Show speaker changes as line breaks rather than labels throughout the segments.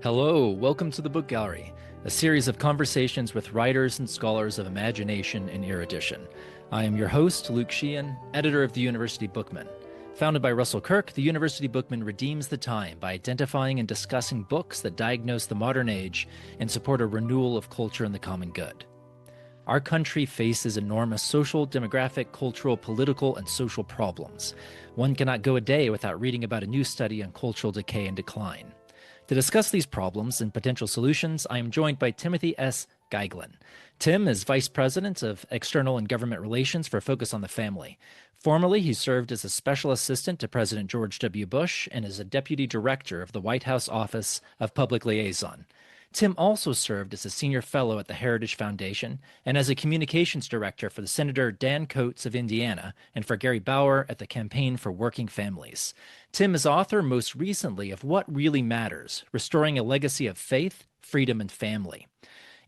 Hello, welcome to the Book Gallery, a series of conversations with writers and scholars of imagination and erudition. I am your host, Luke Sheahan, editor of the University Bookman. Founded by Russell Kirk, the University Bookman redeems the time by identifying and discussing books that diagnose the modern age and support a renewal of culture and the common good. Our country faces enormous social, demographic, cultural, political, and social problems. One cannot go a day without reading about a new study on cultural decay and decline. To discuss these problems and potential solutions, I am joined by Timothy S Goeglein. Tim is Vice President of External and Government Relations for Focus on the Family. Formerly, he served as a Special Assistant to President George W. Bush and as a Deputy Director of the White House Office of Public Liaison. Tim also served as a Senior Fellow at the Heritage Foundation and as a Communications Director for the Senator Dan Coats of Indiana and for Gary Bauer at the Campaign for Working Families. Tim is author most recently of What Really Matters: Restoring a Legacy of Faith, Freedom, and Family.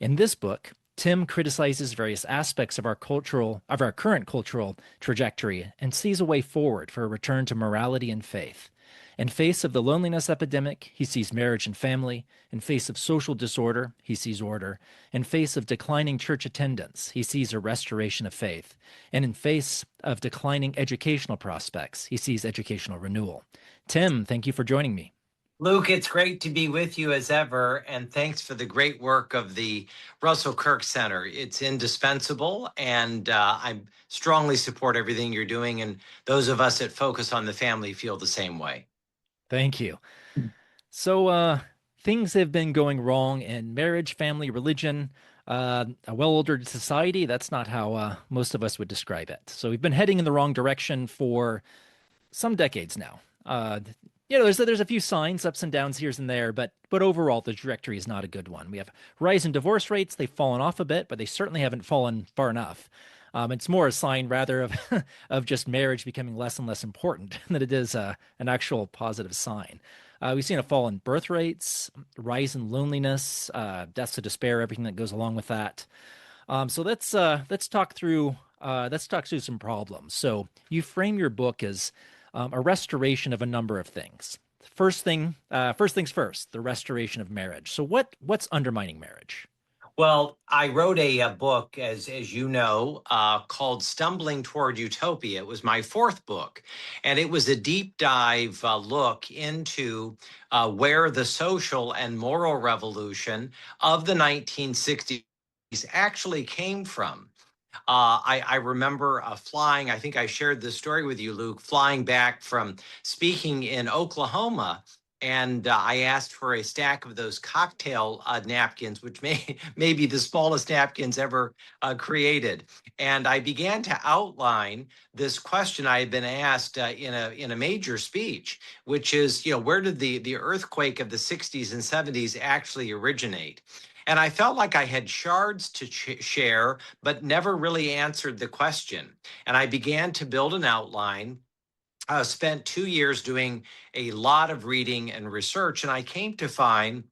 In this book, Tim criticizes various aspects of our current cultural trajectory and sees a way forward for a return to morality and faith. In face of the loneliness epidemic, he sees marriage and family. In face of social disorder, he sees order. In face of declining church attendance, he sees a restoration of faith. And in face of declining educational prospects, he sees educational renewal. Tim, thank you for joining me.
Luke, it's great to be with you as ever, and thanks for the great work of the Russell Kirk Center. It's indispensable, and I strongly support everything you're doing, and those of us that focus on the family feel the same way.
Thank you. So, things have been going wrong in marriage, family, religion, a well-ordered society. That's not how most of us would describe it. So we've been heading in the wrong direction for some decades now. There's a few signs, ups and downs here and there, but overall the trajectory is not a good one. We have rise in divorce rates. They've fallen off a bit, but they certainly haven't fallen far enough. It's more a sign, rather, of just marriage becoming less and less important than it is an actual positive sign. We've seen a fall in birth rates, rise in loneliness, deaths of despair, everything that goes along with that. So let's talk through some problems. So you frame your book as a restoration of a number of things. First things first, the restoration of marriage. So what's undermining marriage?
Well, I wrote a book, as you know, called Stumbling Toward Utopia. It was my fourth book, and it was a deep dive look into where the social and moral revolution of the 1960s actually came from. I remember flying, I think I shared this story with you, Luke, flying back from speaking in Oklahoma. And I asked for a stack of those cocktail napkins, which may be the smallest napkins ever created. And I began to outline this question I had been asked in a major speech, which is, where did the earthquake of the 60s and 70s actually originate? And I felt like I had shards to share, but never really answered the question. And I began to build an outline. Spent 2 years doing a lot of reading and research, and I came to find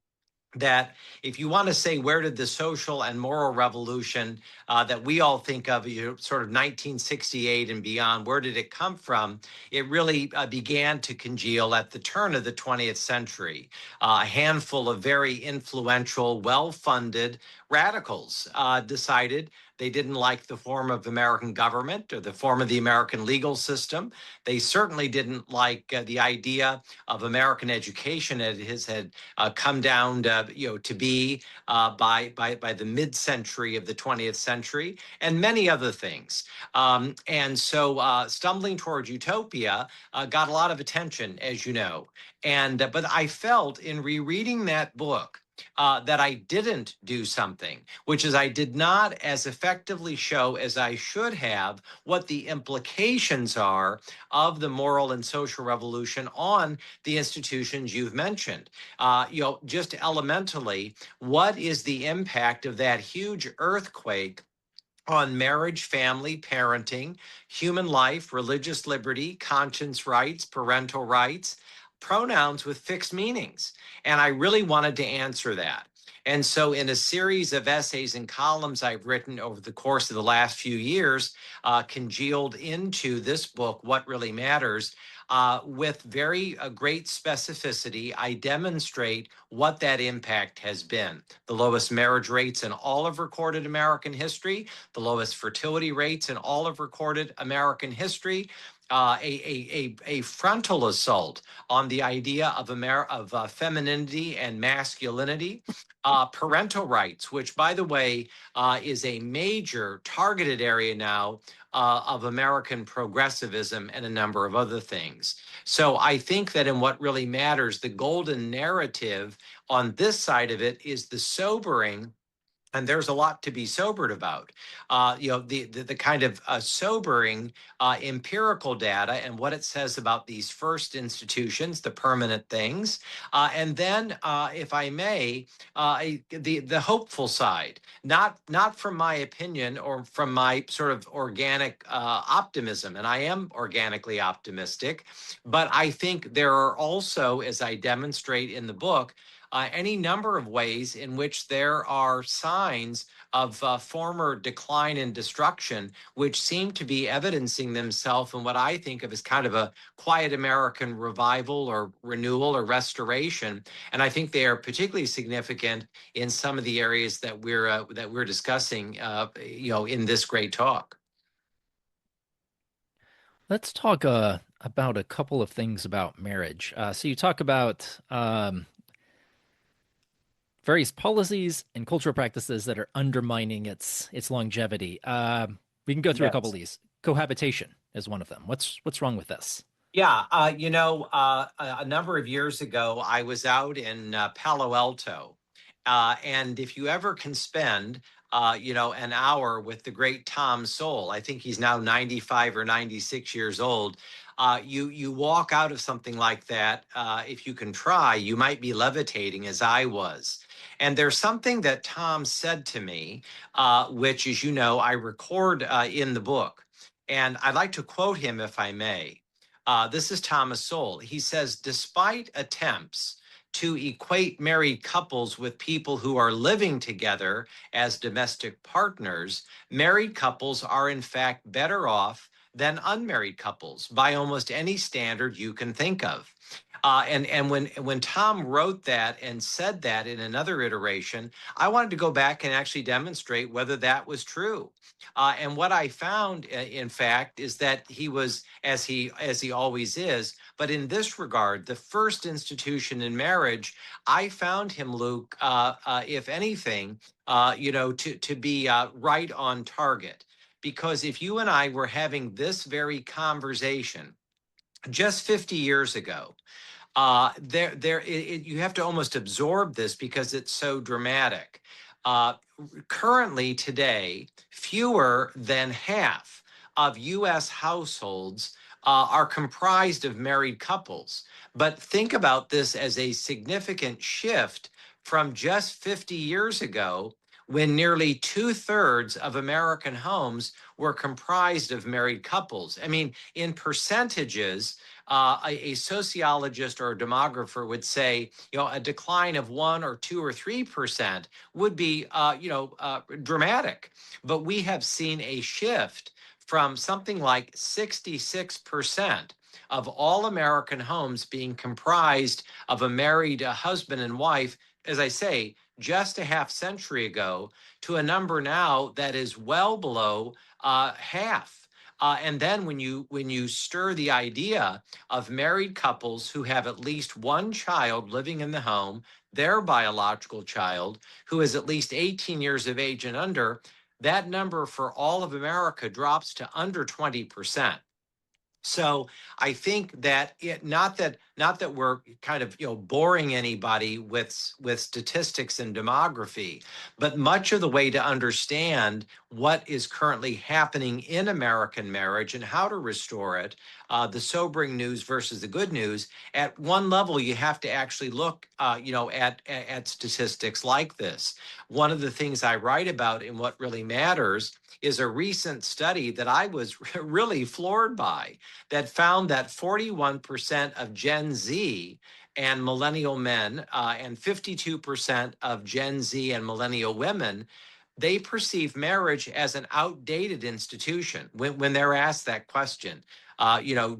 that if you want to say where did the social and moral revolution that we all think of, sort of 1968 and beyond, where did it come from? It really began to congeal at the turn of the 20th century. A handful of very influential, well-funded radicals decided they didn't like the form of American government or the form of the American legal system. They certainly didn't like the idea of American education as it had come down to be by the mid-century of the 20th century, and many other things. And so Stumbling Toward Utopia got a lot of attention, as you know. But I felt in rereading that book that I didn't do something, which is I did not as effectively show as I should have what the implications are of the moral and social revolution on the institutions you've mentioned. Just elementally, what is the impact of that huge earthquake on marriage, family, parenting, human life, religious liberty, conscience rights, parental rights, pronouns with fixed meanings? And I really wanted to answer that. And so in a series of essays and columns I've written over the course of the last few years, congealed into this book, What Really Matters, with very great specificity, I demonstrate what that impact has been. The lowest marriage rates in all of recorded American history, the lowest fertility rates in all of recorded American history, a frontal assault on the idea of femininity and masculinity, parental rights, which, by the way, is a major targeted area now of American progressivism and a number of other things. So I think that in what really matters, the golden narrative on this side of it is the sobering, and there's a lot to be sobered about. The kind of sobering empirical data and what it says about these first institutions, the permanent things, and then, if I may, the hopeful side. Not from my opinion or from my sort of organic optimism, and I am organically optimistic, but I think there are also, as I demonstrate in the book, any number of ways in which there are signs of former decline and destruction, which seem to be evidencing themselves in what I think of as kind of a quiet American revival or renewal or restoration. And I think they are particularly significant in some of the areas that we're discussing, in this great talk.
Let's talk about a couple of things about marriage. So you talk about various policies and cultural practices that are undermining its longevity. We can go through a couple of
Yes.
these. Cohabitation is one of them. What's wrong with this?
Yeah, a number of years ago, I was out in Palo Alto. And if you ever can spend, an hour with the great Tom Sowell, I think he's now 95 or 96 years old. You walk out of something like that. If you can try, you might be levitating as I was. And there's something that Tom said to me, which, as you know, I record in the book. And I'd like to quote him if I may. This is Thomas Sowell. He says, despite attempts to equate married couples with people who are living together as domestic partners, married couples are in fact better off than unmarried couples by almost any standard you can think of. And when Tom wrote that and said that in another iteration, I wanted to go back and actually demonstrate whether that was true. And what I found, in fact, is that he was, as he always is, but in this regard, the first institution in marriage, I found him, Luke, if anything, to be right on target. Because if you and I were having this very conversation just 50 years ago, you have to almost absorb this because it's so dramatic. Uh, Currently, today, fewer than half of U.S. households are comprised of married couples. But think about this as a significant shift from just 50 years ago, when nearly 2/3 of American homes were comprised of married couples. I mean, in percentages, a sociologist or a demographer would say, a decline of 1 or 2 or 3% would be, dramatic. But we have seen a shift from something like 66% of all American homes being comprised of a married husband and wife, as I say, just a half century ago, to a number now that is well below half. And then when you stir the idea of married couples who have at least one child living in the home, their biological child, who is at least 18 years of age and under, that number for all of America drops to under 20%. So I think that not that we're kind of boring anybody with statistics and demography, but much of the way to understand what is currently happening in American marriage and how to restore it, the sobering news versus the good news. At one level, you have to actually look, at statistics like this. One of the things I write about in What Really Matters is a recent study that I was really floored by, that found that 41% of Gen Z and millennial men, and 52% of Gen Z and millennial women, they perceive marriage as an outdated institution when they're asked that question.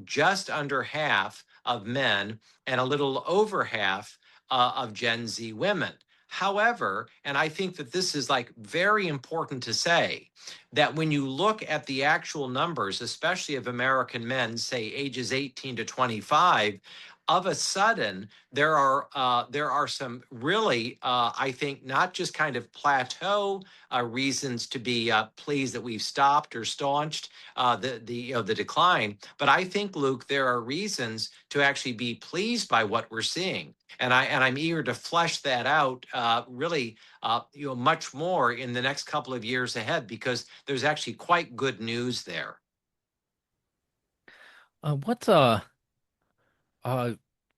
just under half of men and a little over half of Gen Z women. However, and I think that this is like very important to say, that when you look at the actual numbers, especially of American men, say ages 18 to 25, of a sudden there are some really I think not just kind of plateau reasons to be pleased that we've stopped or staunched the decline, but I think, Luke, there are reasons to actually be pleased by what we're seeing, and I'm eager to flesh that out really much more in the next couple of years ahead, because there's actually quite good news there.
What uh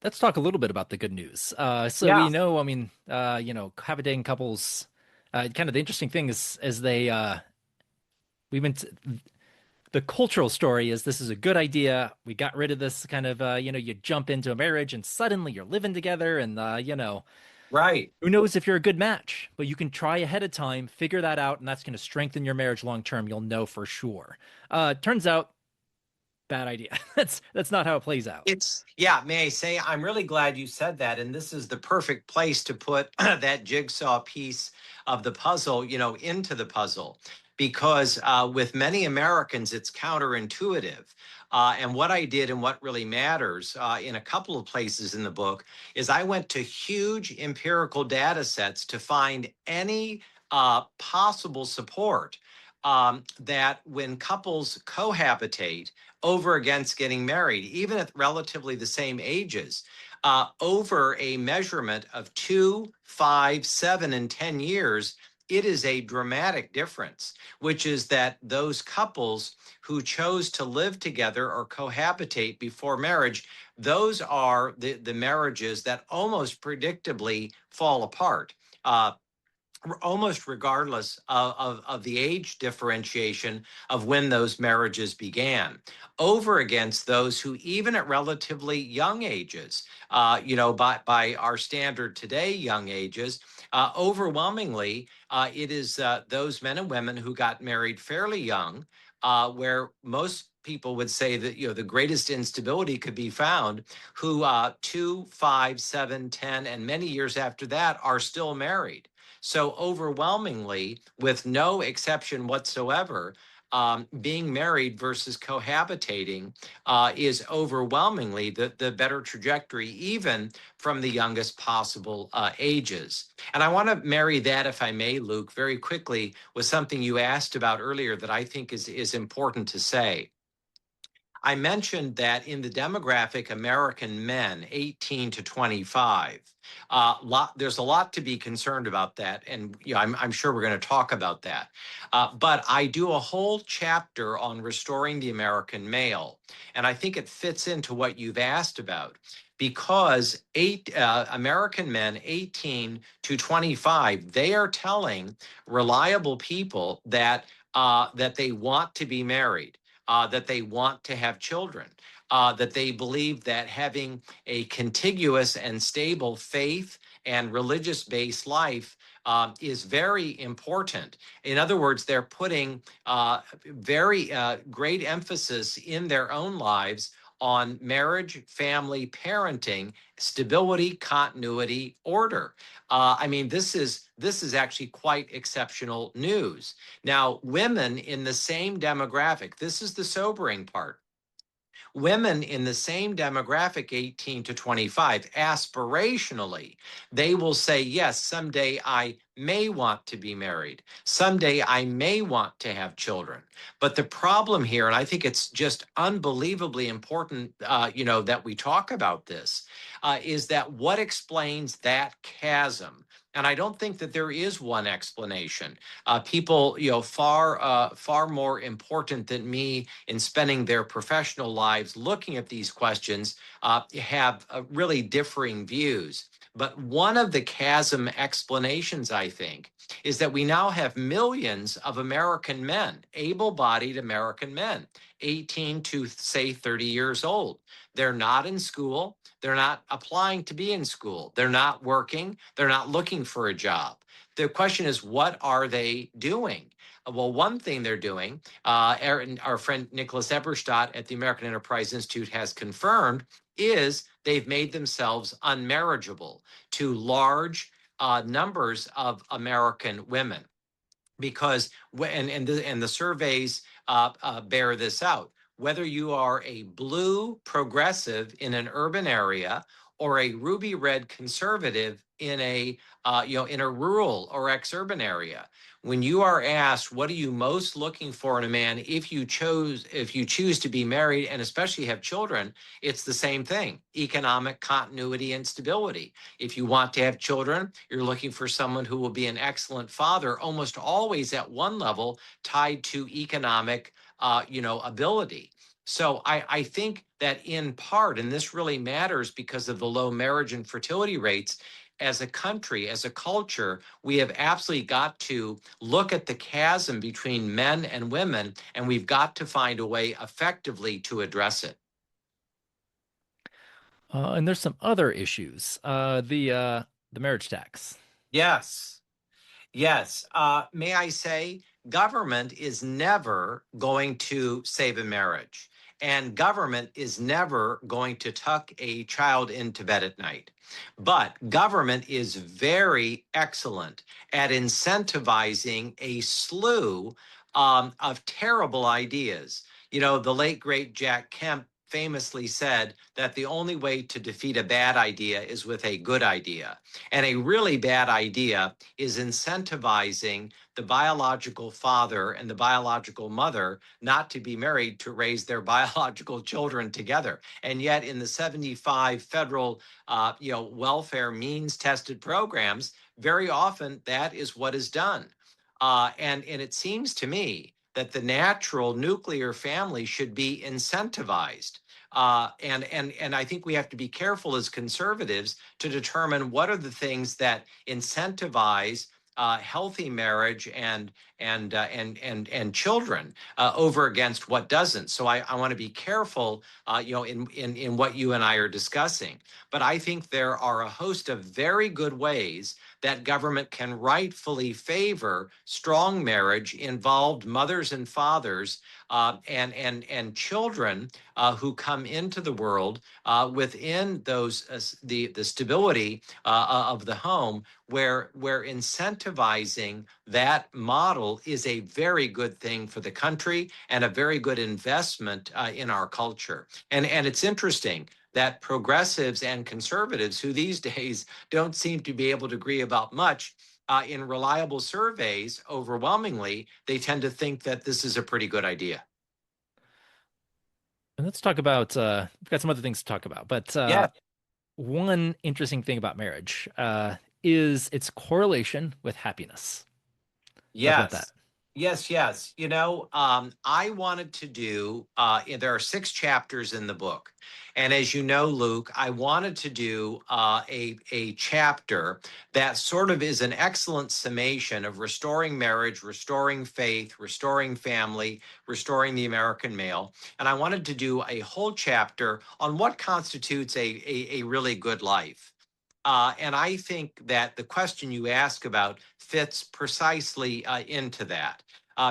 let's talk a little bit about the good news. So
Yeah,
we know, I mean, cohabitating couples, kind of the interesting thing is they we've been the cultural story is this is a good idea. We got rid of this kind of you jump into a marriage and suddenly you're living together and
right.
who knows if you're a good match, but you can try ahead of time, figure that out, and that's going to strengthen your marriage long term. You'll know for sure. Turns out, bad idea. That's not how it plays out.
Yeah, may I say, I'm really glad you said that. And this is the perfect place to put that jigsaw piece of the puzzle, into the puzzle, because with many Americans, it's counterintuitive. And what I did and what really matters in a couple of places in the book is I went to huge empirical data sets to find any possible support that when couples cohabitate over against getting married, even at relatively the same ages, over a measurement of 2, 5, 7, and 10 years, it is a dramatic difference, which is that those couples who chose to live together or cohabitate before marriage, those are the marriages that almost predictably fall apart. Almost regardless of the age differentiation of when those marriages began, over against those who, even at relatively young ages, by our standard today, young ages, overwhelmingly, it is those men and women who got married fairly young, where most people would say that the greatest instability could be found, who 2, 5, 7, 10, and many years after that are still married. So overwhelmingly, with no exception whatsoever, being married versus cohabitating is overwhelmingly the better trajectory, even from the youngest possible ages. And I want to marry that, if I may, Luke, very quickly with something you asked about earlier that I think is important to say. I mentioned that in the demographic American men 18 to 25, there's a lot to be concerned about that. And I'm sure we're going to talk about that. But I do a whole chapter on restoring the American male. And I think it fits into what you've asked about. Because American men 18 to 25, they are telling reliable people that they want to be married, that they want to have children, that they believe that having a contiguous and stable faith and religious-based life is very important. In other words, they're putting very great emphasis in their own lives on marriage, family, parenting, stability, continuity, order. I mean, this is actually quite exceptional news. Now, women in the same demographic, this is the sobering part. Women in the same demographic, 18 to 25, aspirationally, they will say, yes, someday I may want to be married. Someday I may want to have children. But the problem here, and I think it's just unbelievably important, that we talk about this, is that what explains that chasm? And I don't think that there is one explanation. People, far more important than me in spending their professional lives looking at these questions, have really differing views. But one of the chasm explanations, I think, is that we now have millions of American men, able-bodied American men, 18 to, say, 30 years old. They're not in school. They're not applying to be in school. They're not working. They're not looking for a job. The question is, what are they doing? Well, one thing they're doing, our friend Nicholas Eberstadt at the American Enterprise Institute has confirmed, is they've made themselves unmarriageable to large numbers of American women, because the surveys bear this out. Whether you are a blue progressive in an urban area or a ruby red conservative in a in a rural or ex-urban area, when you are asked what are you most looking for in a man if you choose to be married and especially have children, it's the same thing: economic continuity and stability. If you want to have children, you're looking for someone who will be an excellent father, almost always at one level tied to economic, ability. So I think that in part, and this really matters because of the low marriage and fertility rates, as a country, as a culture, we have absolutely got to look at the chasm between men and women, and we've got to find a way effectively to address it.
And there's some other issues. The marriage tax.
Yes. Yes. May I say, government is never going to save a marriage, and government is never going to tuck a child into bed at night. But government is very excellent at incentivizing a slew of terrible ideas. The late, great Jack Kemp famously said that the only way to defeat a bad idea is with a good idea. And a really bad idea is incentivizing the biological father and the biological mother not to be married to raise their biological children together. And yet, in the 75 federal, welfare means tested programs, very often that is what is done. And it seems to me that the natural nuclear family should be incentivized. And I think we have to be careful as conservatives to determine what are the things that incentivize healthy marriage and children over against what doesn't. So I want to be careful, in what you and I are discussing. But I think there are a host of very good ways that government can rightfully favor strong marriage, involved mothers and fathers, and children who come into the world within those the stability of the home, where incentivizing that model is a very good thing for the country and a very good investment in our culture. And it's interesting that progressives and conservatives, who these days don't seem to be able to agree about much, in reliable surveys, overwhelmingly, they tend to think that this is a pretty good idea.
And let's talk about we've got some other things to talk about, but
Yeah.
one interesting thing about marriage is its correlation with happiness. Talk about that.
Yes. Yes, yes. I wanted to do, there are 6 chapters in the book. And as you know, Luke, I wanted to do a chapter that sort of is an excellent summation of restoring marriage, restoring faith, restoring family, restoring the American male. And I wanted to do a whole chapter on what constitutes a really good life. And I think that the question you ask about fits precisely into that.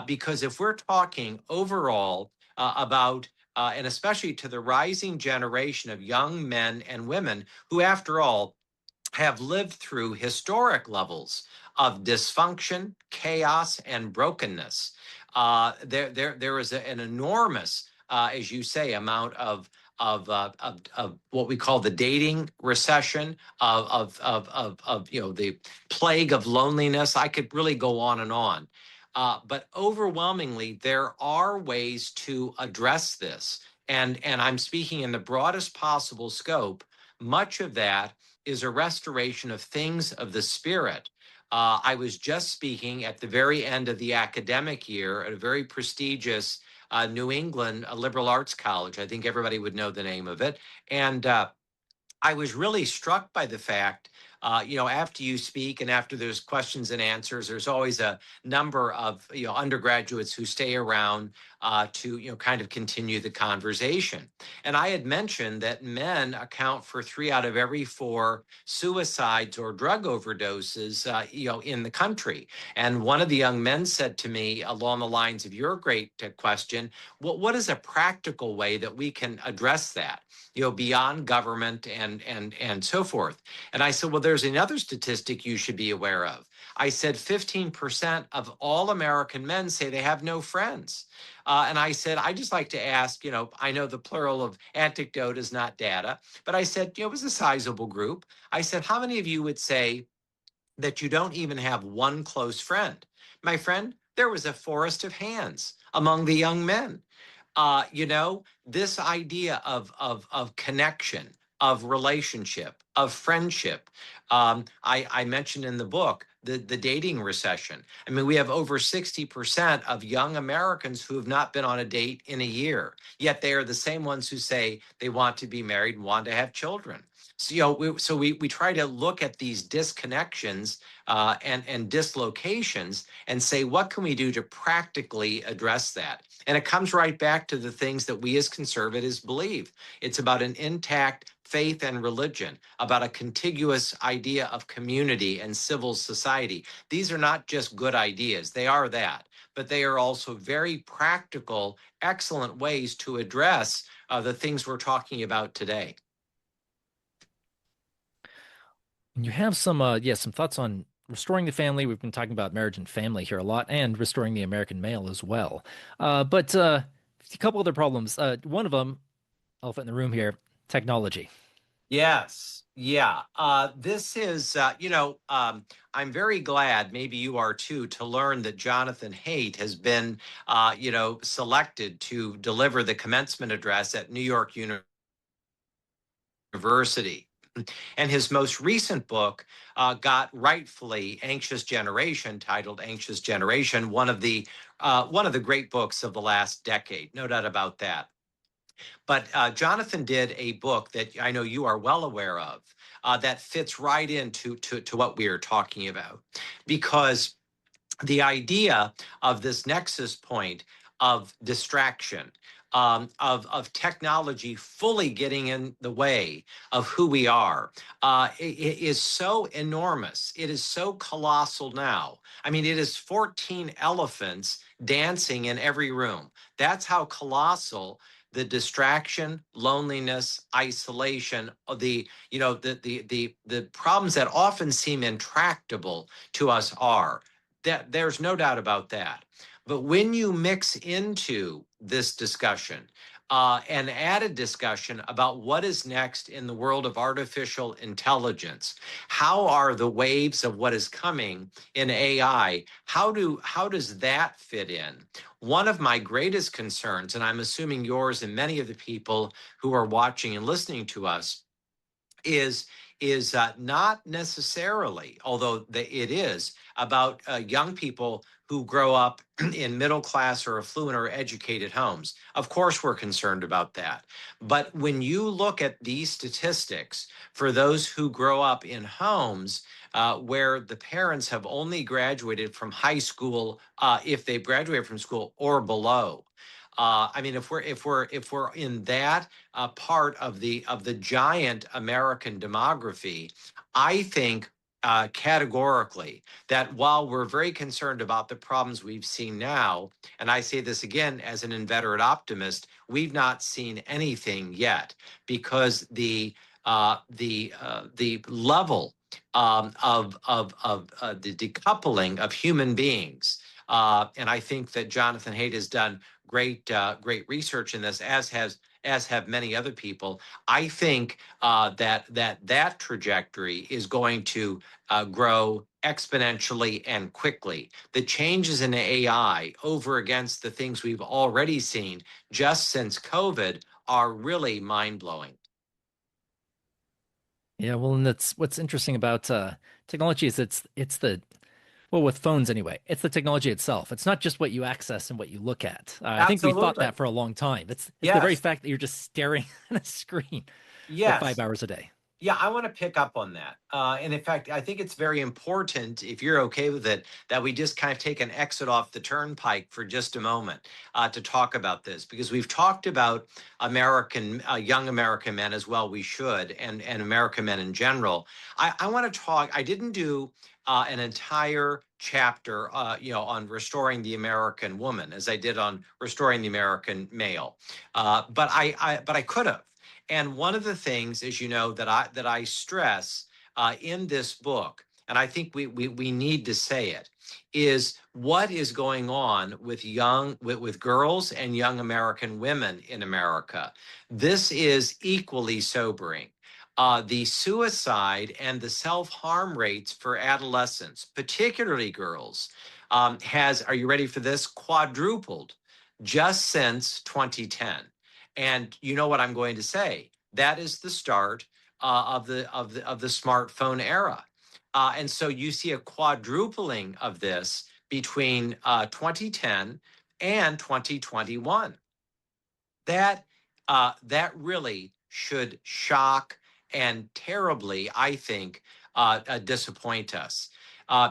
Because if we're talking overall about, and especially to the rising generation of young men and women who, after all, have lived through historic levels of dysfunction, chaos, and brokenness, there is an enormous, as you say, amount of what we call the dating recession, of the plague of loneliness. I could really go on and on. But overwhelmingly, there are ways to address this. And I'm speaking in the broadest possible scope. Much of that is a restoration of things of the spirit. I was just speaking at the very end of the academic year at a very prestigious New England liberal arts college. I think everybody would know the name of it. And I was really struck by the fact, after you speak and after there's questions and answers, there's always a number of, undergraduates who stay around to kind of continue the conversation. And I had mentioned that men account for 3 out of every 4 suicides or drug overdoses, in the country. And one of the young men said to me, along the lines of your great question, what is a practical way that we can address that? Beyond government and so forth. And I said, well, there's another statistic you should be aware of. I said 15% of all American men say they have no friends. And I said, I just like to ask, I know the plural of anecdote is not data, but I said, it was a sizable group. I said, how many of you would say that you don't even have one close friend? My friend, there was a forest of hands among the young men. This idea of connection, of relationship, of friendship. I mentioned in the book the dating recession. I mean, we have over 60% of young Americans who have not been on a date in a year, yet they are the same ones who say they want to be married and want to have children. So we try to look at these disconnections and dislocations and say, what can we do to practically address that? And it comes right back to the things that we as conservatives believe. It's about an intact faith and religion, about a contiguous idea of community and civil society. These are not just good ideas, they are that, but they are also very practical, excellent ways to address the things we're talking about today.
And you have some thoughts on restoring the family. We've been talking about marriage and family here a lot, and restoring the American male as well. But a couple other problems. One of them, elephant in the room here, technology.
Yes. Yeah. This is, I'm very glad, maybe you are too, to learn that Jonathan Haidt has been, selected to deliver the commencement address at New York University. And his most recent book got rightfully Anxious Generation, titled Anxious Generation, one of the great books of the last decade, no doubt about that. But Jonathan did a book that I know you are well aware of that fits right into to what we are talking about, because the idea of this nexus point of distraction, of technology fully getting in the way of who we are, is so enormous. It is so colossal now. I mean, it is 14 elephants dancing in every room. That's how colossal the distraction, loneliness, isolation, the problems that often seem intractable to us are. That there's no doubt about that. But when you mix into this discussion an added discussion about what is next in the world of artificial intelligence, how are the waves of what is coming in AI, how does that fit in? One of my greatest concerns, and I'm assuming yours and many of the people who are watching and listening to us, is not necessarily, although it is, about young people who grow up in middle class or affluent or educated homes. Of course, we're concerned about that. But when you look at these statistics for those who grow up in homes where the parents have only graduated from high school, if they've graduated from school or below, I mean, if we're in that part of the giant American demography, I think categorically that while we're very concerned about the problems we've seen now, and I say this again as an inveterate optimist, we've not seen anything yet, because the level of the decoupling of human beings. And I think that Jonathan Haidt has done great research in this, as have many other people. I think that trajectory is going to grow exponentially and quickly. The changes in AI over against the things we've already seen just since COVID are really mind-blowing.
Yeah, well, and that's what's interesting about technology is it's the well, with phones anyway, it's the technology itself. It's not just what you access and what you look at. I think we thought
Absolutely.
that for a long time. It's the very
Yes.
fact that you're just staring at a screen for five
Yes.
hours a day.
Yeah, I want to pick up on that. And in fact, I think it's very important, if you're okay with it, that we just kind of take an exit off the turnpike for just a moment to talk about this, because we've talked about young American men as well. We should, and American men in general. I want to talk. I didn't do an entire chapter, on restoring the American woman as I did on restoring the American male, but I could have. And one of the things, as you know, that I stress in this book, and I think we need to say it, is what is going on with girls and young American women in America. This is equally sobering. The suicide and the self-harm rates for adolescents, particularly girls, are you ready for this? Quadrupled just since 2010. And you know what I'm going to say? That is the start of the smartphone era. And so you see a quadrupling of this between 2010 and 2021. That really should shock and terribly, I think, disappoint us.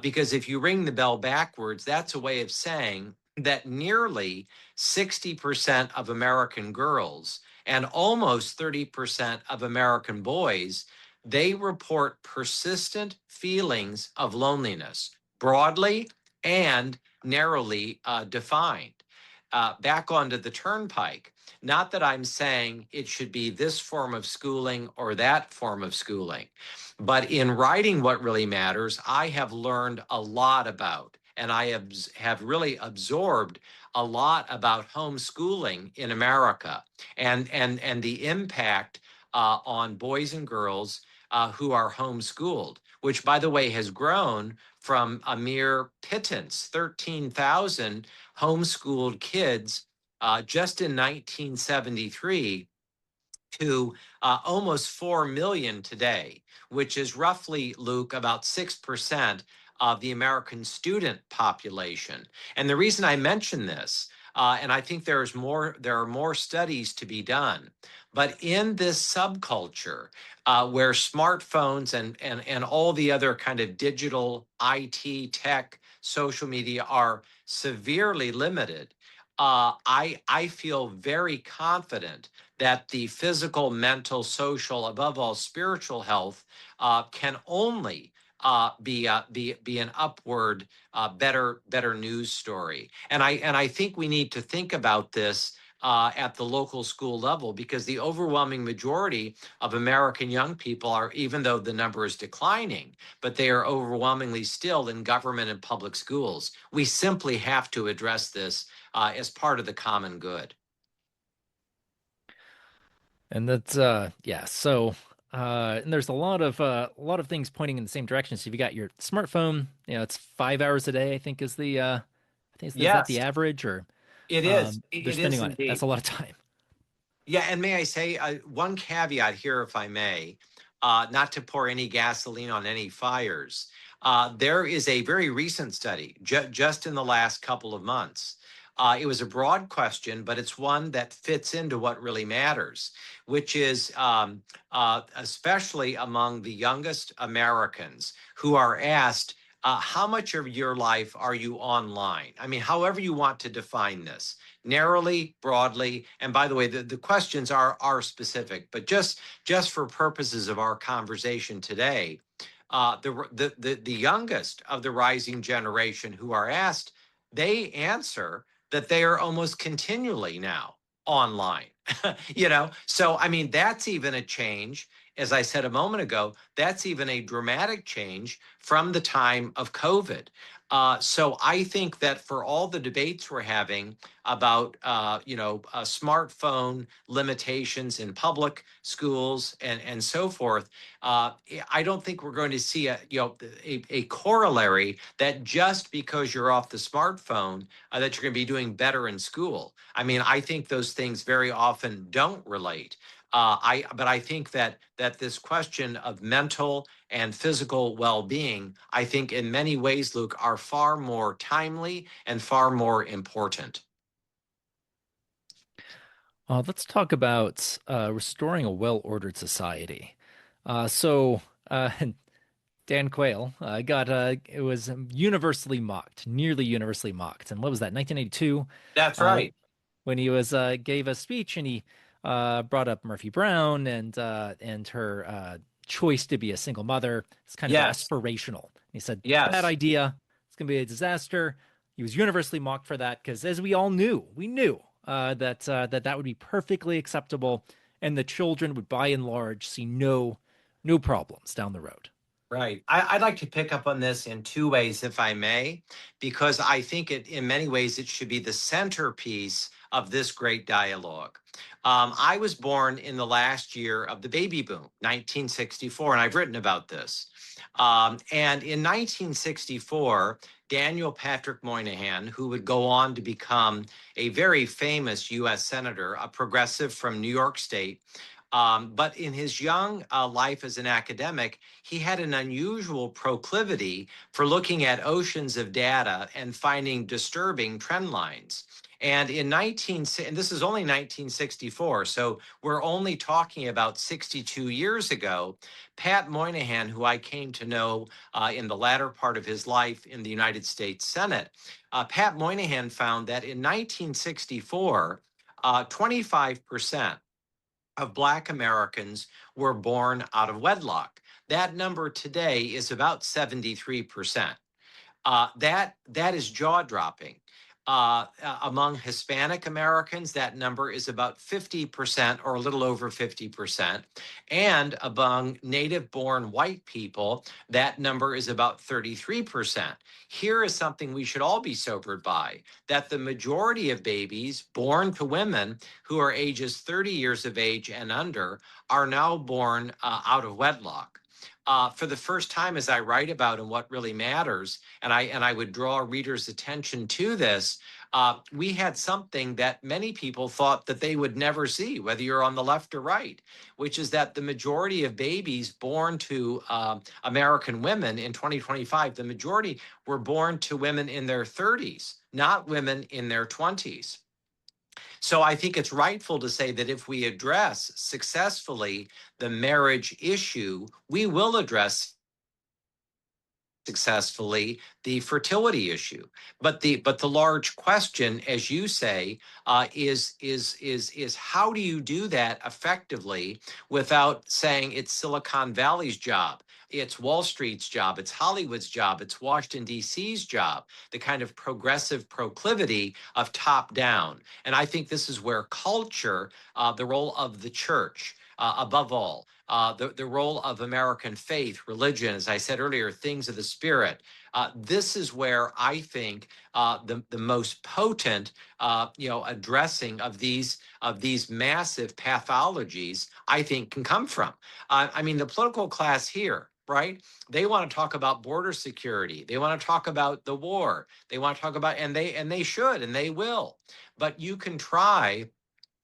Because if you ring the bell backwards, that's a way of saying that nearly 60% of American girls and almost 30% of American boys, they report persistent feelings of loneliness, broadly and narrowly defined. Back onto the turnpike. Not that I'm saying it should be this form of schooling or that form of schooling, but in writing What Really Matters, I have learned a lot about, and I have really absorbed a lot about homeschooling in America and the impact on boys and girls who are homeschooled, which, by the way, has grown from a mere pittance, 13,000 homeschooled kids just in 1973 to almost 4 million today, which is roughly, Luke, about 6% of the American student population. And the reason I mention this, and I think there are more studies to be done, but in this subculture where smartphones and all the other kind of digital IT tech, social media are severely limited, I feel very confident that the physical, mental, social, above all, spiritual health can only be an upward, better news story. And I think we need to think about this at the local school level, because the overwhelming majority of American young people are, even though the number is declining, but they are overwhelmingly still in government and public schools. We simply have to address this as part of the common good.
And that's yeah, so and there's a lot of things pointing in the same direction. So if you got your smartphone, it's 5 hours a day, I think is that the
Yes,
average, or
it is.
they're
It
spending
is
on it. That's
indeed.
a lot of time.
Yeah, and may I say one caveat here, if I may, not to pour any gasoline on any fires. There is a very recent study, just in the last couple of months. It was a broad question, but it's one that fits into what really matters, which is especially among the youngest Americans who are asked, how much of your life are you online? I mean, however you want to define this, narrowly, broadly. And by the way, the questions are specific, but just for purposes of our conversation today, the youngest of the rising generation who are asked, they answer that they are almost continually now online. So I mean, that's even a change. As I said a moment ago, that's even a dramatic change from the time of COVID. So I think that for all the debates we're having about smartphone limitations in public schools and so forth, I don't think we're going to see a corollary that just because you're off the smartphone that you're going to be doing better in school. I mean, I think those things very often don't relate. But I think that this question of mental and physical well-being, I think in many ways, Luke, are far more timely and far more important.
Let's talk about restoring a well-ordered society. So Dan Quayle got it was universally mocked, nearly universally mocked. And what was that, 1982?
That's
Uh,
right.
when he was gave a speech and he brought up Murphy Brown and her choice to be a single mother. It's kind of
Yes.
aspirational. He said, "Bad
Yes.
idea. It's going to be a disaster." He was universally mocked for that because, as we all knew, we knew that would be perfectly acceptable, and the children would, by and large, see no problems down the road.
Right. I'd like to pick up on this in two ways, if I may, because I think in many ways, it should be the centerpiece of this great dialogue. I was born in the last year of the baby boom, 1964, and I've written about this. And in 1964, Daniel Patrick Moynihan, who would go on to become a very famous U.S. senator, a progressive from New York State, but in his young life as an academic, he had an unusual proclivity for looking at oceans of data and finding disturbing trend lines. And and this is only 1964, so we're only talking about 62 years ago. Pat Moynihan, who I came to know in the latter part of his life in the United States Senate, Pat Moynihan found that in 1964, 25% of Black Americans were born out of wedlock. That number today is about 73%. That is jaw dropping. Among Hispanic Americans, that number is about 50% or a little over 50%. And among native born white people, that number is about 33%. Here is something we should all be sobered by, that the majority of babies born to women who are ages 30 years of age and under are now born out of wedlock. For the first time, as I write about and what really matters, and I would draw readers' attention to this, we had something that many people thought that they would never see, whether you're on the left or right, which is that the majority of babies born to American women in 2025, the majority were born to women in their 30s, not women in their 20s. So I think it's rightful to say that if we address successfully the marriage issue, we will address successfully the fertility issue. But the large question, as you say, is how do you do that effectively without saying it's Silicon Valley's job, it's Wall Street's job, it's Hollywood's job, it's Washington D.C.'s job, the kind of progressive proclivity of top down. And I think this is where culture, the role of the church, above all, the role of American faith, religion, as I said earlier, things of the spirit. This is where I think the most potent, addressing of these massive pathologies, I think, can come from. I mean, the political class here. Right? They want to talk about border security. They want to talk about the war. They want to talk about, and they should, and they will. But you can try,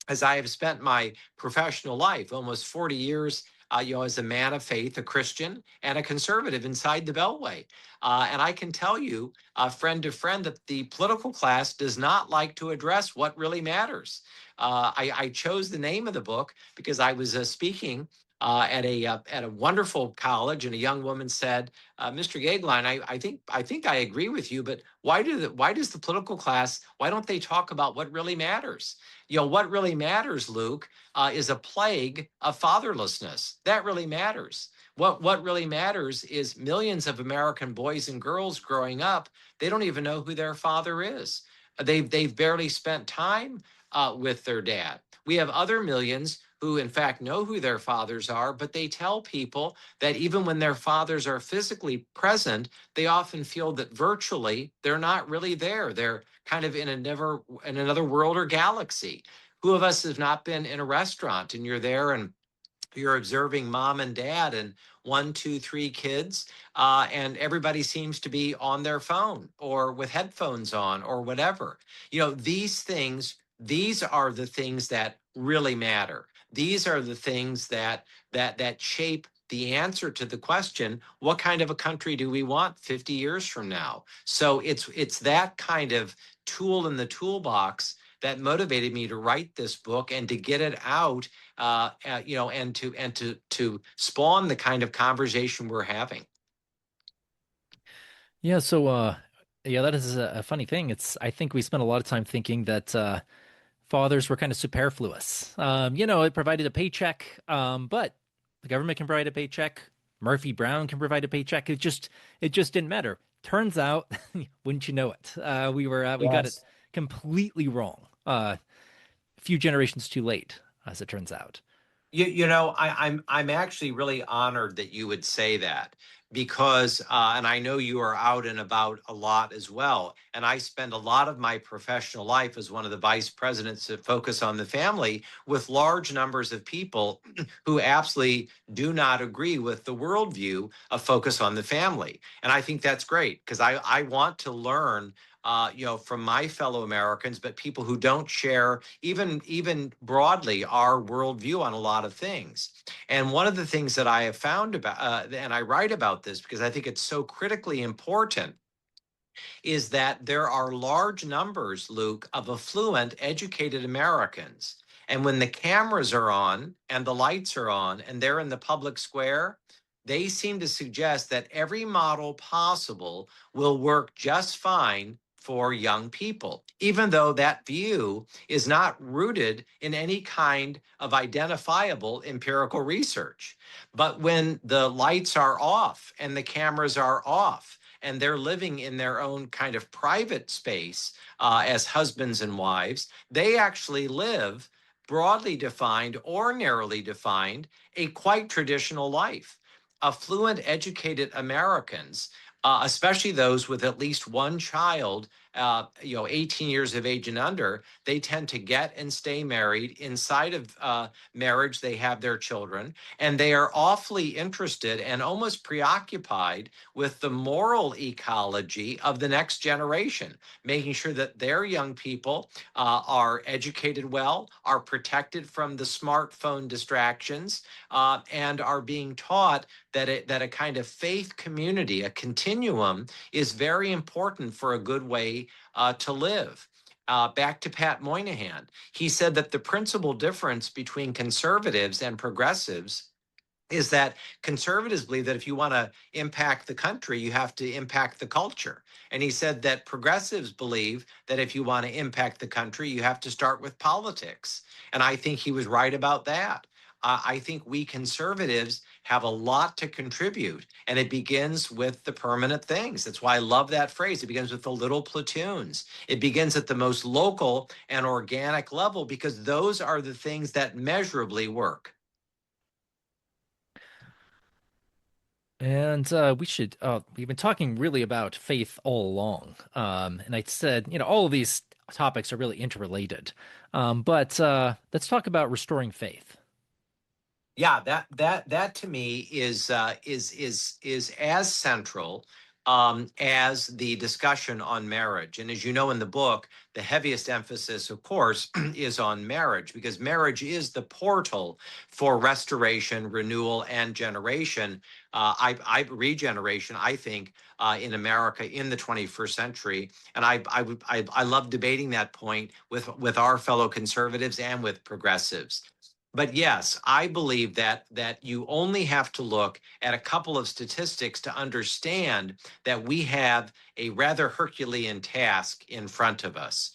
as I have spent my professional life, almost 40 years, as a man of faith, a Christian, and a conservative inside the Beltway. And I can tell you, friend to friend, that the political class does not like to address what really matters. I chose the name of the book because I was speaking at a wonderful college, and a young woman said, "Mr. Goeglein, I think I agree with you, but why does the political class, why don't they talk about what really matters?" What really matters, Luke, is a plague of fatherlessness. That really matters. What really matters is millions of American boys and girls growing up, they don't even know who their father is. They've barely spent time with their dad. We have other millions who, in fact, know who their fathers are, but they tell people that even when their fathers are physically present, they often feel that virtually they're not really there. They're kind of in another world or galaxy. Who of us have not been in a restaurant and you're there and you're observing mom and dad and one, two, three kids, and everybody seems to be on their phone or with headphones on or whatever. These are the things that really matter. These are the things that shape the answer to the question, what kind of a country do we want 50 years from now? So it's that kind of tool in the toolbox that motivated me to write this book and to get it out, and to spawn the kind of conversation we're having.
Yeah, so yeah, that is a funny thing. I think we spent a lot of time thinking that fathers were kind of superfluous. It provided a paycheck, but the government can provide a paycheck. Murphy Brown can provide a paycheck. It just didn't matter. Turns out, wouldn't you know it, we got it
Yes.
completely wrong. A few generations too late, as it turns out.
I'm actually really honored that you would say that because, and I know you are out and about a lot as well. And I spend a lot of my professional life as one of the vice presidents that focus on the family with large numbers of people who absolutely do not agree with the worldview of focus on the family. And I think that's great because I want to learn from my fellow Americans, but people who don't share even broadly our worldview on a lot of things. And one of the things that I have found about, and I write about this because I think it's so critically important, is that there are large numbers, Luke, of affluent, educated Americans. And when the cameras are on and the lights are on and they're in the public square, they seem to suggest that every model possible will work just fine for young people, even though that view is not rooted in any kind of identifiable empirical research. But when the lights are off and the cameras are off, and they're living in their own kind of private space as husbands and wives, they actually live, broadly defined or narrowly defined, a quite traditional life. Affluent, educated Americans, especially those with at least one child, 18 years of age and under, they tend to get and stay married. Inside of marriage, they have their children, and they are awfully interested and almost preoccupied with the moral ecology of the next generation, making sure that their young people are educated well, are protected from the smartphone distractions, and are being taught that a kind of faith community, a continuum, is very important for a good way to live. Back to Pat Moynihan, he said that the principal difference between conservatives and progressives is that conservatives believe that if you want to impact the country, you have to impact the culture. And he said that progressives believe that if you want to impact the country, you have to start with politics. And I think he was right about that. I think we conservatives have a lot to contribute, and it begins with the permanent things. That's why I love that phrase. It begins with the little platoons. It begins at the most local and organic level because those are the things that measurably work.
And we've been talking really about faith all along. And I said, all of these topics are really interrelated. But let's talk about restoring faith.
Yeah, that to me is as central as the discussion on marriage. And as you know in the book, the heaviest emphasis, of course, is on marriage because marriage is the portal for restoration, renewal, and generation. Regeneration, I think, in America in the 21st century. And I love debating that point with our fellow conservatives and with progressives. But yes, I believe that you only have to look at a couple of statistics to understand that we have a rather Herculean task in front of us.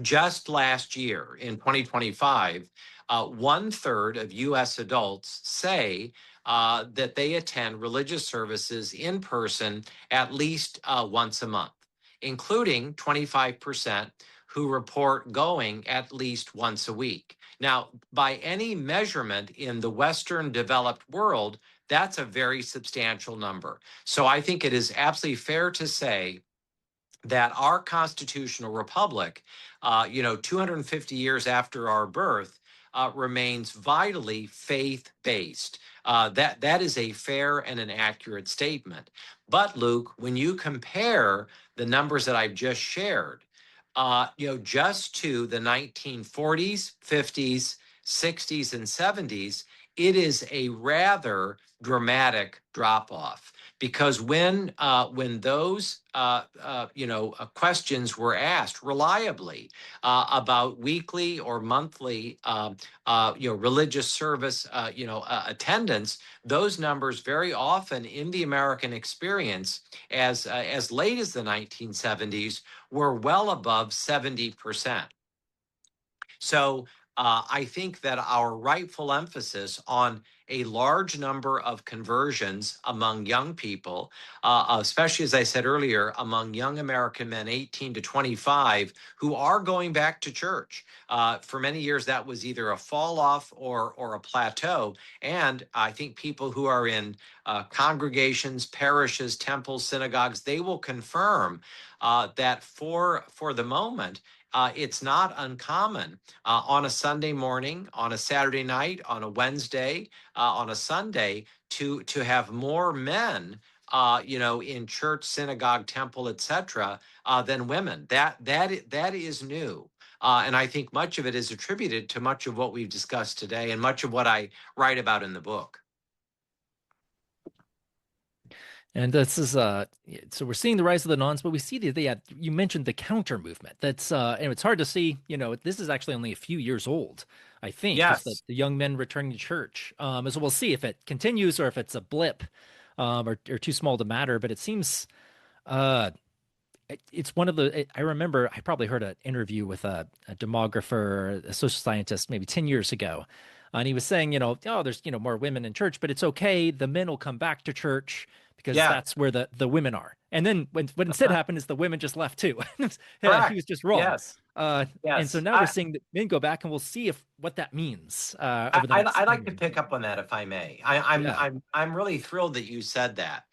Just last year, in 2025, 1/3 of US adults say that they attend religious services in person at least once a month, including 25% who report going at least once a week. Now, by any measurement in the Western developed world, that's a very substantial number. So I think it is absolutely fair to say that our constitutional republic, 250 years after our birth, remains vitally faith-based. That is a fair and an accurate statement. But Luke, when you compare the numbers that I've just shared, just to the 1940s, 50s, 60s, and 70s, it is a rather dramatic drop off. because when those questions were asked reliably about weekly or monthly religious service attendance, those numbers very often in the American experience as late as the 1970s were well above 70%. So I think that our rightful emphasis on a large number of conversions among young people, especially as I said earlier, among young American men 18 to 25 who are going back to church. For many years, that was either a fall off or a plateau. And I think people who are in congregations, parishes, temples, synagogues, they will confirm that for the moment, it's not uncommon on a Sunday morning, on a Saturday night, on a Wednesday, on a Sunday to have more men, in church, synagogue, temple, etc., than women. That is new. And I think much of it is attributed to much of what we've discussed today and much of what I write about in the book.
And this is so we're seeing the rise of the nuns, but we see you mentioned the counter movement. That's and it's hard to see, this is actually only a few years old, I think, just
Yes.
the young men returning to church. As we'll see if it continues or if it's a blip, or too small to matter. But it seems uh it's one of I remember I probably heard an interview with a demographer, a social scientist, maybe 10 years ago. And he was saying, oh, there's, more women in church, but it's okay. The men will come back to church because
Yeah.
that's where the women are. And then what instead happened is the women just left too. Yeah, he
Correct.
was just wrong.
Yes.
And so
Yes.
now we're seeing the men go back, and we'll see what that means over the next
I'd like
10
to
years.
pick up on that if I may.
Yeah.
I'm really thrilled that you said that.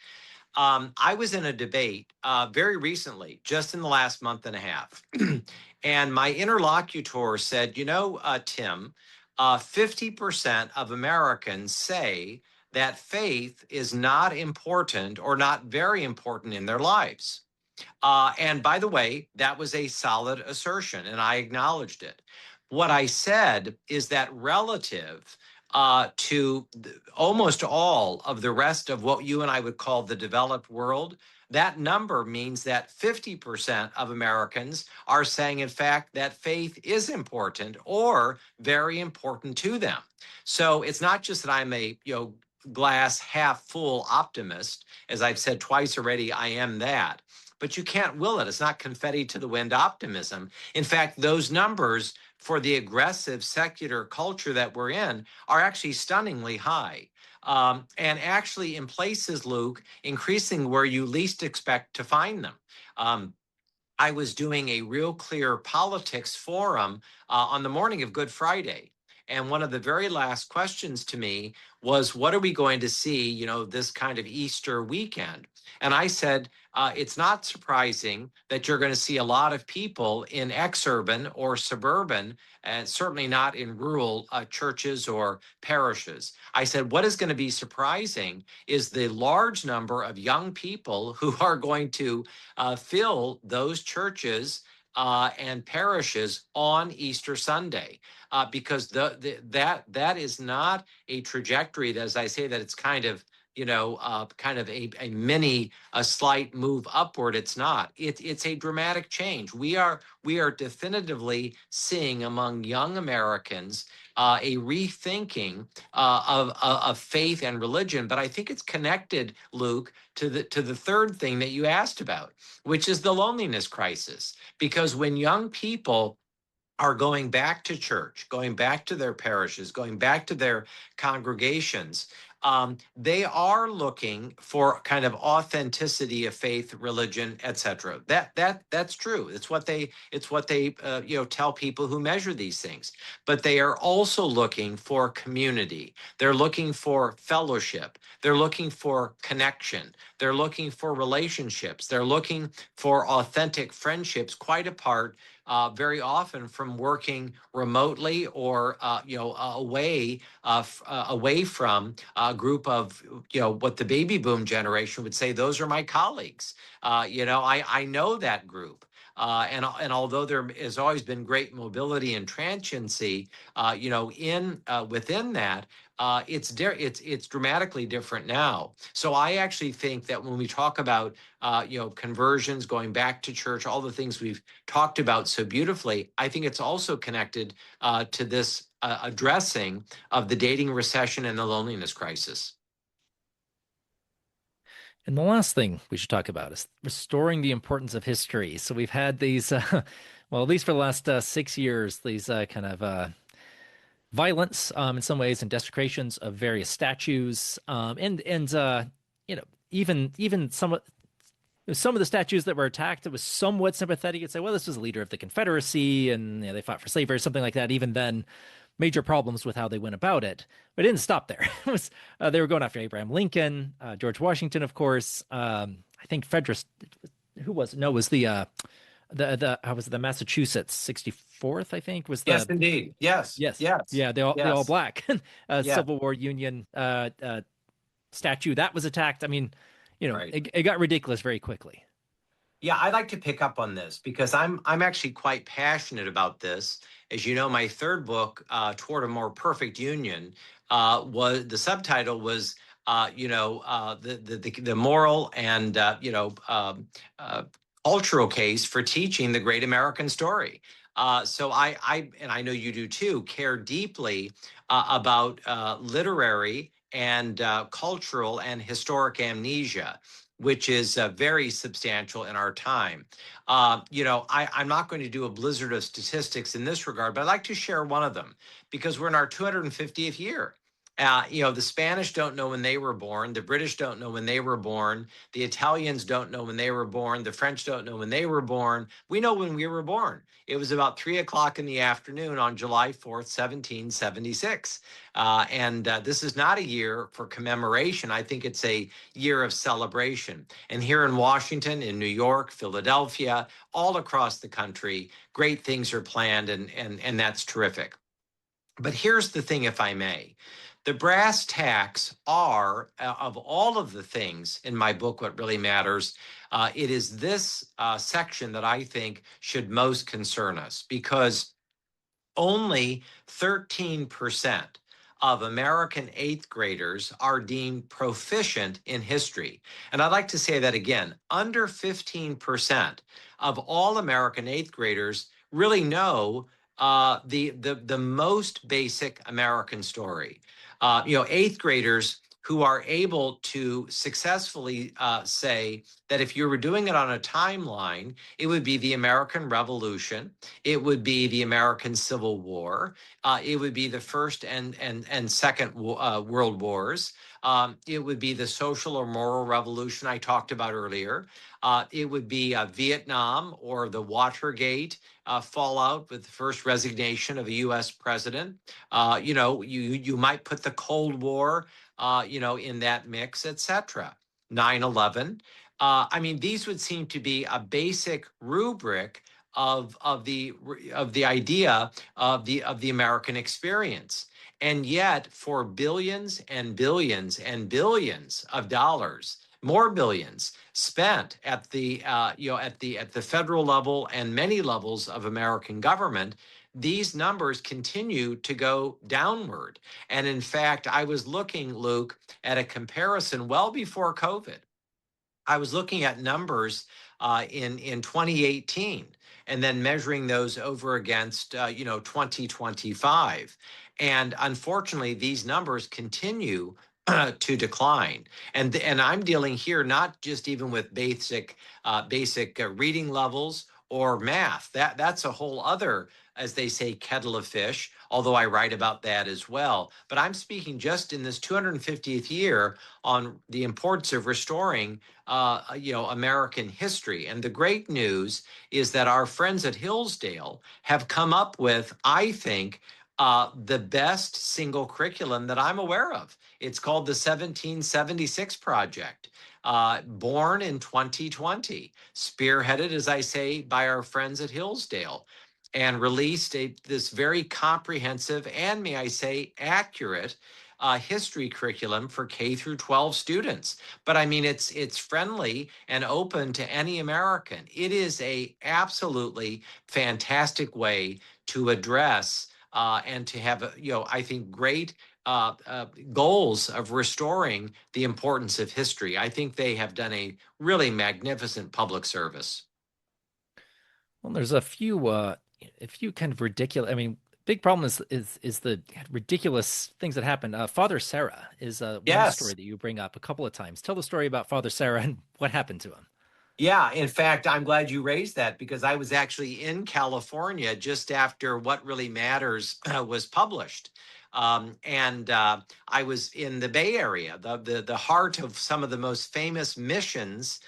I was in a debate very recently, just in the last month and a half, and my interlocutor said, Tim, 50% of Americans say that faith is not important or not very important in their lives. And by the way, that was a solid assertion, and I acknowledged it. What I said is that relative to almost all of the rest of what you and I would call the developed world, that number means that 50% of Americans are saying, in fact, that faith is important or very important to them. So it's not just that I'm a glass half full optimist. As I've said twice already, I am that. But you can't will it. It's not confetti to the wind optimism. In fact, those numbers for the aggressive secular culture that we're in are actually stunningly high. And actually, in places, Luke, increasing where you least expect to find them. I was doing a Real Clear Politics forum on the morning of Good Friday. And one of the very last questions to me was, what are we going to see, this kind of Easter weekend? And I said, it's not surprising that you're going to see a lot of people in exurban or suburban, and certainly not in rural churches or parishes. I said, what is going to be surprising is the large number of young people who are going to fill those churches and parishes on Easter Sunday, because that is not a trajectory that, as I say, that it's kind of kind of a slight move upward. It's not. It's a dramatic change. We are definitively seeing among young Americans a rethinking of faith and religion. But I think it's connected, Luke, to the third thing that you asked about, which is the loneliness crisis. Because when young people are going back to church, going back to their parishes, going back to their congregations, they are looking for kind of authenticity of faith, religion, etc. That's true. It's what they tell people who measure these things. But they are also looking for community. They're looking for fellowship. They're looking for connection. They're looking for relationships. They're looking for authentic friendships, quite apart very often from working remotely or away from a group of what the baby boom generation would say. Those are my colleagues. I know that group. And although there has always been great mobility and transiency, within that, it's dramatically different now. So I actually think that when we talk about conversions, going back to church, all the things we've talked about so beautifully, I think it's also connected to this addressing of the dating recession and the loneliness crisis.
And the last thing we should talk about is restoring the importance of history. So we've had these, well, at least for the last 6 years, these kind of violence in some ways and desecrations of various statues, even some of the statues that were attacked, it was somewhat sympathetic. You'd say, well, this was a leader of the Confederacy and they fought for slavery or something like that. Even then, major problems with how they went about it. But it didn't stop there. It was they were going after Abraham Lincoln, George Washington, of course. I think Frederick, who was it? No, it was the Massachusetts 64th, I think, was
Yes,
the
indeed. Yes,
yes.
yes,
Yeah, the all
yes,
black
yeah,
Civil War Union statue that was attacked. I mean,
right.
it got ridiculous very quickly.
Yeah, I'd like to pick up on this because I'm actually quite passionate about this. As you know, my third book, Toward a More Perfect Union, was the subtitle was the moral and uh, cultural case for teaching the great American story. So I and I know you do too, care deeply about literary and cultural and historic amnesia, which is very substantial in our time. I'm not going to do a blizzard of statistics in this regard, but I'd like to share one of them because we're in our 250th year. The Spanish don't know when they were born. The British don't know when they were born. The Italians don't know when they were born. The French don't know when they were born. We know when we were born. It was about 3 o'clock in the afternoon on July 4th, 1776. And this is not a year for commemoration. I think it's a year of celebration. And here in Washington, in New York, Philadelphia, all across the country, great things are planned, and that's terrific. But here's the thing, if I may. The brass tacks are, of all of the things in my book, what really matters, it is this section that I think should most concern us because only 13% of American eighth graders are deemed proficient in history. And I'd like to say that again, under 15% of all American eighth graders really know the most basic American story. Eighth graders who are able to successfully say that if you were doing it on a timeline, it would be the American Revolution, it would be the American Civil War, it would be the First and Second World Wars, it would be the social or moral revolution I talked about earlier. It would be Vietnam or the Watergate fallout with the first resignation of a U.S. president. You might put the Cold War, in that mix, etc. 9/11. I mean, these would seem to be a basic rubric of the idea of the American experience. And yet, for billions and billions and billions of dollars, more billions spent at the federal level and many levels of American government, these numbers continue to go downward. And in fact, I was looking, Luke, at a comparison well before COVID. I was looking at numbers in 2018 and then measuring those over against 2025. And unfortunately, these numbers continue to decline. And I'm dealing here not just even with basic reading levels or math. That's a whole other, as they say, kettle of fish, although I write about that as well. But I'm speaking just in this 250th year on the importance of restoring American history. And the great news is that our friends at Hillsdale have come up with, I think, the best single curriculum that I'm aware of. It's called the 1776 Project, born in 2020, spearheaded, as I say, by our friends at Hillsdale, and released this very comprehensive and, may I say, accurate history curriculum for K through 12 students. But I mean, it's friendly and open to any American. It is a absolutely fantastic way to address and to have, I think, great goals of restoring the importance of history. I think they have done a really magnificent public service.
Well, there's a few kind of ridiculous. I mean, big problem is the ridiculous things that happen. Father Sarah is one story
Yes.
that you bring up a couple of times. Tell the story about Father Sarah and what happened to him.
Yeah, in fact, I'm glad you raised that because I was actually in California just after What Really Matters was published. And I was in the Bay Area, the heart of some of the most famous missions,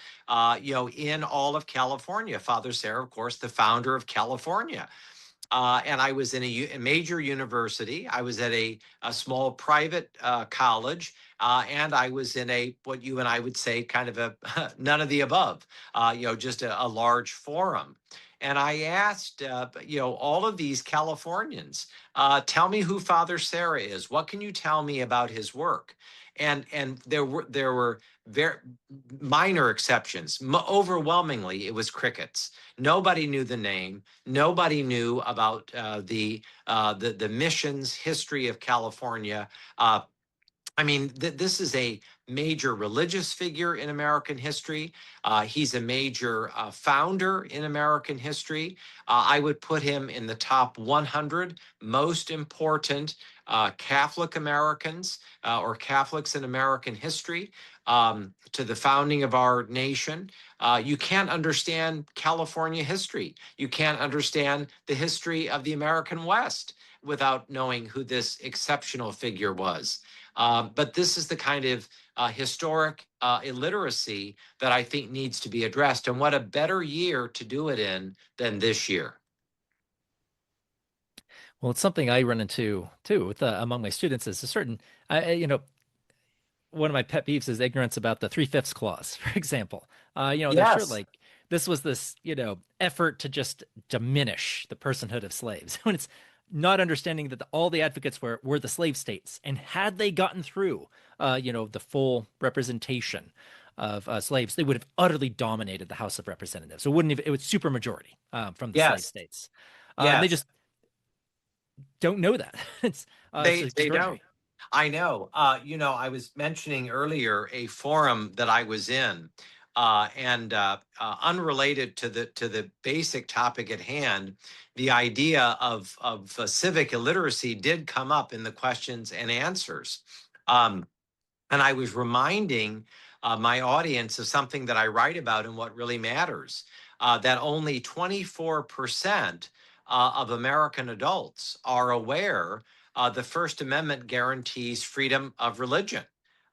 in all of California. Father Sarah, of course, the founder of California. And I was in a major university. I was at a small private college, and I was in what you and I would say kind of a none of the above, just a large forum. And I asked, all of these Californians, tell me who Father Sarah is. What can you tell me about his work? And there were very minor exceptions. Overwhelmingly, it was crickets. Nobody knew the name. Nobody knew about the missions history of California. I mean, this is a major religious figure in American history. He's a major founder in American history. I would put him in the top 100 most important Catholic Americans or Catholics in American history to the founding of our nation. You can't understand California history. You can't understand the history of the American West without knowing who this exceptional figure was. But this is the kind of historic illiteracy that I think needs to be addressed. And what a better year to do it in than this year.
Well, it's something I run into too with among my students is a certain, one of my pet peeves is ignorance about the three-fifths clause, for example. They're sure
Yes.
like this was this, effort to just diminish the personhood of slaves when it's not understanding that all the advocates were the slave states. And had they gotten through, the full representation of slaves, they would have utterly dominated the House of Representatives. It was super majority from the slave
Yes.
states. They
Yes.
just don't know that. It's
They don't.
extraordinary.
I know. I was mentioning earlier a forum that I was in, and unrelated to the basic topic at hand, the idea of civic illiteracy did come up in the questions and answers. Um, and I was reminding my audience of something that I write about in What Really Matters, that only 24% of American adults are aware the First Amendment guarantees freedom of religion.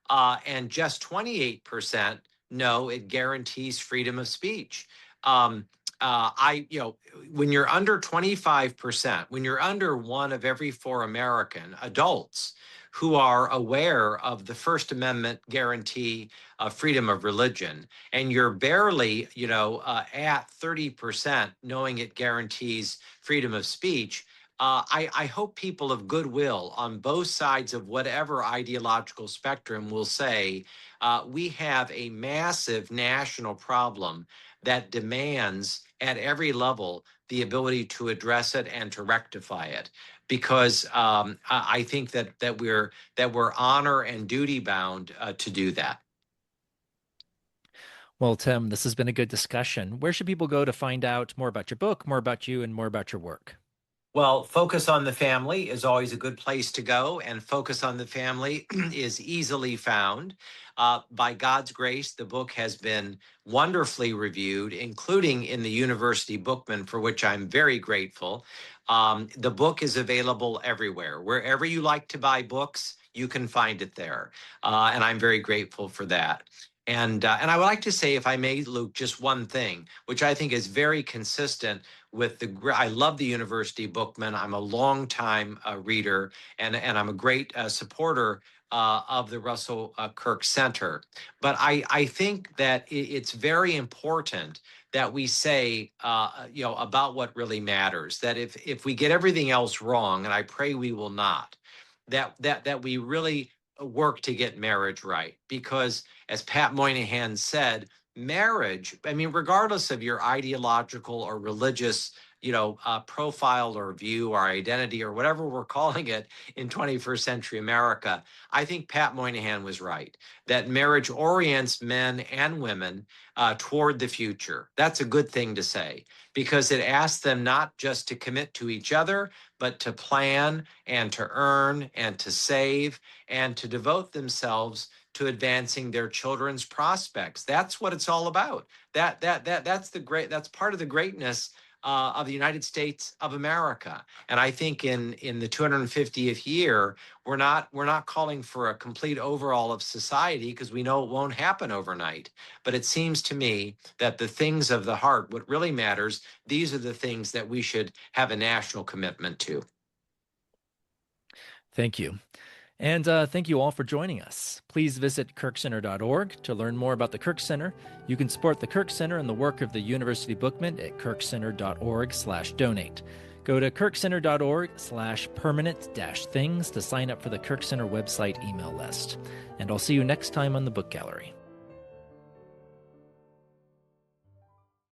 And just 28% know it guarantees freedom of speech. Um, when you're under 25%, when you're under one of every four American adults who are aware of the First Amendment guarantee of freedom of religion, and you're barely, at 30% knowing it guarantees freedom of speech, I hope people of goodwill on both sides of whatever ideological spectrum will say we have a massive national problem that demands at every level the ability to address it and to rectify it. Because I think that we're honor and duty bound to do that.
Well, Tim, this has been a good discussion. Where should people go to find out more about your book, more about you, and more about your work?
Well, Focus on the Family is always a good place to go, and Focus on the Family is easily found. By God's grace, the book has been wonderfully reviewed, including in the University Bookman, for which I'm very grateful. The book is available everywhere. Wherever you like to buy books, you can find it there. And I'm very grateful for that. And I would like to say, if I may, Luke, just one thing, which I think is very consistent with I love the University Bookman. I'm a longtime reader, and I'm a great supporter of the Russell Kirk Center. But I think that it's very important that we say, about what really matters. That if we get everything else wrong, and I pray we will not, that we really work to get marriage right. Because as Pat Moynihan said, marriage, I mean, regardless of your ideological or religious, profile or view or identity or whatever we're calling it in 21st century America, I think Pat Moynihan was right that marriage orients men and women toward the future. That's a good thing to say because it asks them not just to commit to each other, but to plan and to earn and to save and to devote themselves to advancing their children's prospects. That's what it's all about. That's part of the greatness of the United States of America. And I think in the 250th year, we're not calling for a complete overhaul of society because we know it won't happen overnight. But it seems to me that the things of the heart, what really matters, these are the things that we should have a national commitment to.
Thank you. And thank you all for joining us. Please visit kirkcenter.org to learn more about the Kirk Center. You can support the Kirk Center and the work of the University Bookman at kirkcenter.org/donate. Go to kirkcenter.org/permanent-things to sign up for the Kirk Center website email list. And I'll see you next time on the Book Gallery.